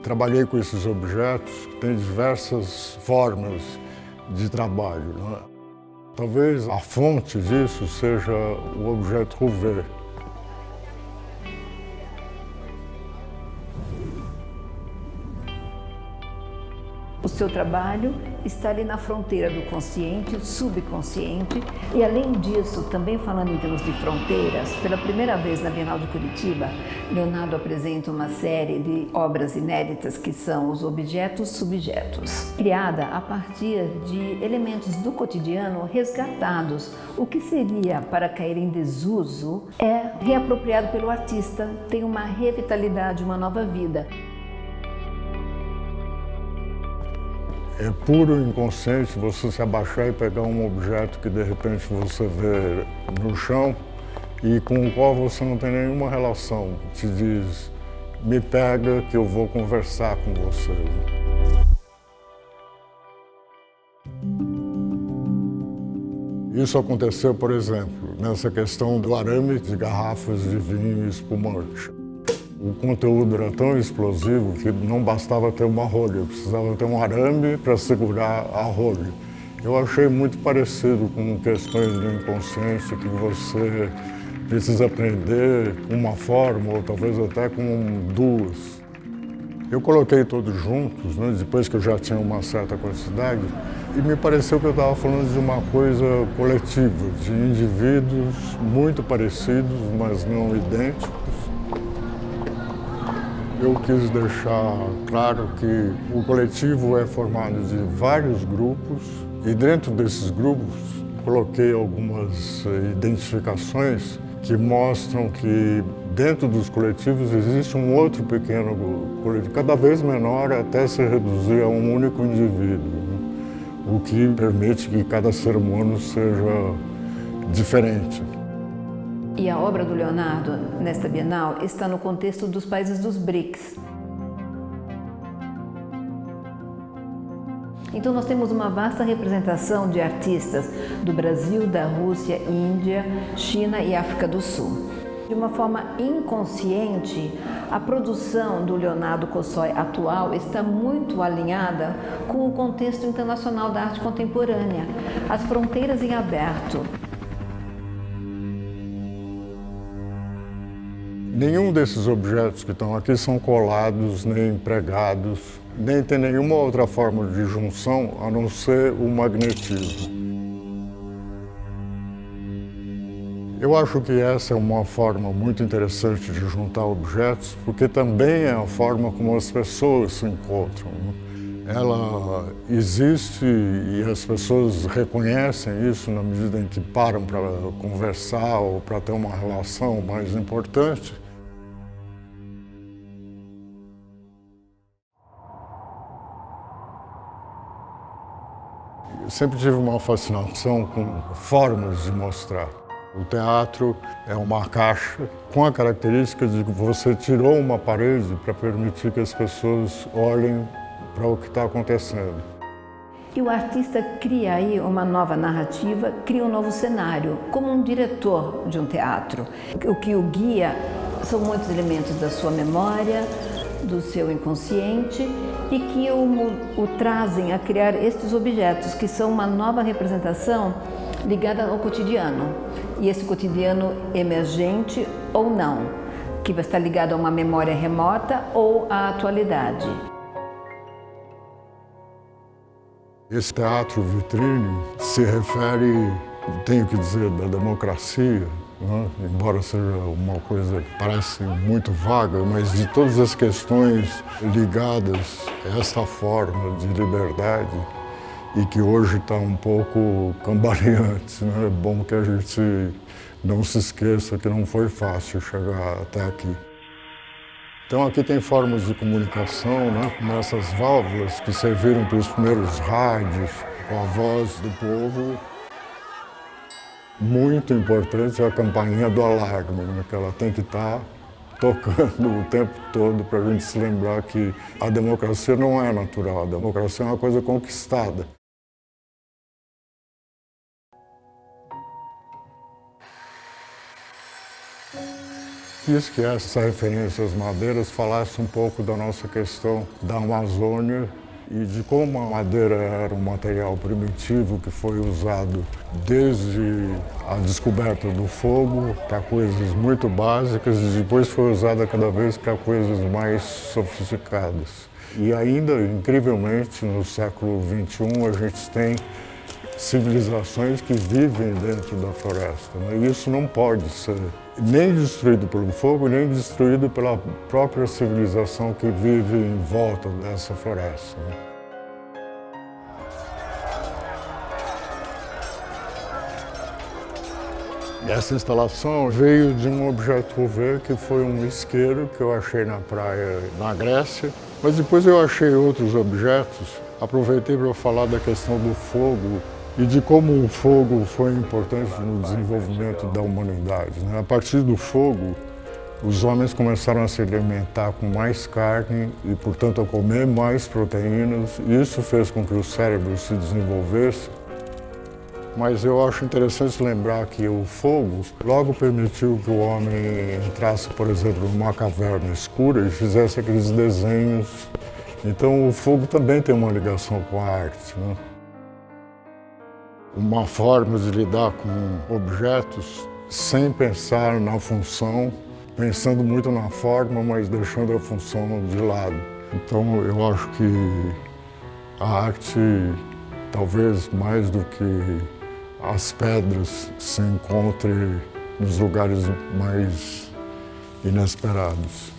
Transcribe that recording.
trabalhei com esses objetos que têm diversas formas de trabalho, né? Talvez a fonte disso seja o objeto Rouvet. O seu trabalho está ali na fronteira do consciente, subconsciente, e além disso, também falando em termos de fronteiras, pela primeira vez na Bienal de Curitiba, Leonardo apresenta uma série de obras inéditas que são os objetos subjetos, criada a partir de elementos do cotidiano resgatados. O que seria para cair em desuso é reapropriado pelo artista, tem uma revitalidade, uma nova vida. É puro inconsciente você se abaixar e pegar um objeto que de repente você vê no chão e com o qual você não tem nenhuma relação. Te diz, me pega que eu vou conversar com você. Isso aconteceu, por exemplo, nessa questão do arame de garrafas de vinho espumante. O conteúdo era tão explosivo que não bastava ter uma rolha, precisava ter um arame para segurar a rolha. Eu achei muito parecido com questões do inconsciente que você precisa aprender com uma forma ou talvez até com duas. Eu coloquei todos juntos, né, depois que eu já tinha uma certa quantidade, e me pareceu que eu estava falando de uma coisa coletiva, de indivíduos muito parecidos, mas não idênticos. Eu quis deixar claro que o coletivo é formado de vários grupos e dentro desses grupos coloquei algumas identificações que mostram que dentro dos coletivos existe um outro pequeno coletivo, cada vez menor até se reduzir a um único indivíduo, né? O que permite que cada ser humano seja diferente. E a obra do Leonardo, nesta Bienal, está no contexto dos países dos BRICS. Então nós temos uma vasta representação de artistas do Brasil, da Rússia, Índia, China e África do Sul. De uma forma inconsciente, a produção do Leonardo Cossói atual está muito alinhada com o contexto internacional da arte contemporânea, as fronteiras em aberto. Nenhum desses objetos que estão aqui são colados, nem pregados, nem tem nenhuma outra forma de junção a não ser o magnetismo. Eu acho que essa é uma forma muito interessante de juntar objetos, porque também é a forma como as pessoas se encontram. Ela existe e as pessoas reconhecem isso na medida em que param para conversar ou para ter uma relação mais importante. Eu sempre tive uma fascinação com formas de mostrar. O teatro é uma caixa com a característica de que você tirou uma parede para permitir que as pessoas olhem para o que está acontecendo. E o artista cria aí uma nova narrativa, cria um novo cenário, como um diretor de um teatro. O que o guia são muitos elementos da sua memória, do seu inconsciente e que o trazem a criar estes objetos, que são uma nova representação ligada ao cotidiano. E esse cotidiano emergente ou não, que vai estar ligado a uma memória remota ou à atualidade. Esse teatro vitrine se refere, tenho que dizer, da democracia, né? Embora seja uma coisa que parece muito vaga, mas de todas as questões ligadas a esta forma de liberdade e que hoje está um pouco cambaleante, né? É bom que a gente não se esqueça que não foi fácil chegar até aqui. Então aqui tem formas de comunicação, né? Como essas válvulas que serviram para os primeiros rádios, com a voz do povo. Muito importante é a campainha do alarme, né? Que ela tem que estar tocando o tempo todo para a gente se lembrar que a democracia não é natural, a democracia é uma coisa conquistada. quis que essa referência às madeiras falasse um pouco da nossa questão da Amazônia e de como a madeira era um material primitivo que foi usado desde a descoberta do fogo para coisas muito básicas e depois foi usada cada vez para coisas mais sofisticadas. E ainda, incrivelmente, no século XXI, a gente tem civilizações que vivem dentro da floresta, né? E isso não pode ser nem destruído pelo fogo, nem destruído pela própria civilização que vive em volta dessa floresta, né? Essa instalação veio de um objeto ver que foi um isqueiro que eu achei na praia na Grécia, mas depois eu achei outros objetos. Aproveitei para falar da questão do fogo e de como o fogo foi importante no desenvolvimento da humanidade, né? A partir do fogo, os homens começaram a se alimentar com mais carne e, portanto, a comer mais proteínas. E isso fez com que o cérebro se desenvolvesse. Mas eu acho interessante lembrar que o fogo logo permitiu que o homem entrasse, por exemplo, numa caverna escura e fizesse aqueles desenhos. Então, o fogo também tem uma ligação com a arte, né? Uma forma de lidar com objetos sem pensar na função, pensando muito na forma, mas deixando a função de lado. Então, eu acho que a arte, talvez mais do que as pedras, se encontre nos lugares mais inesperados.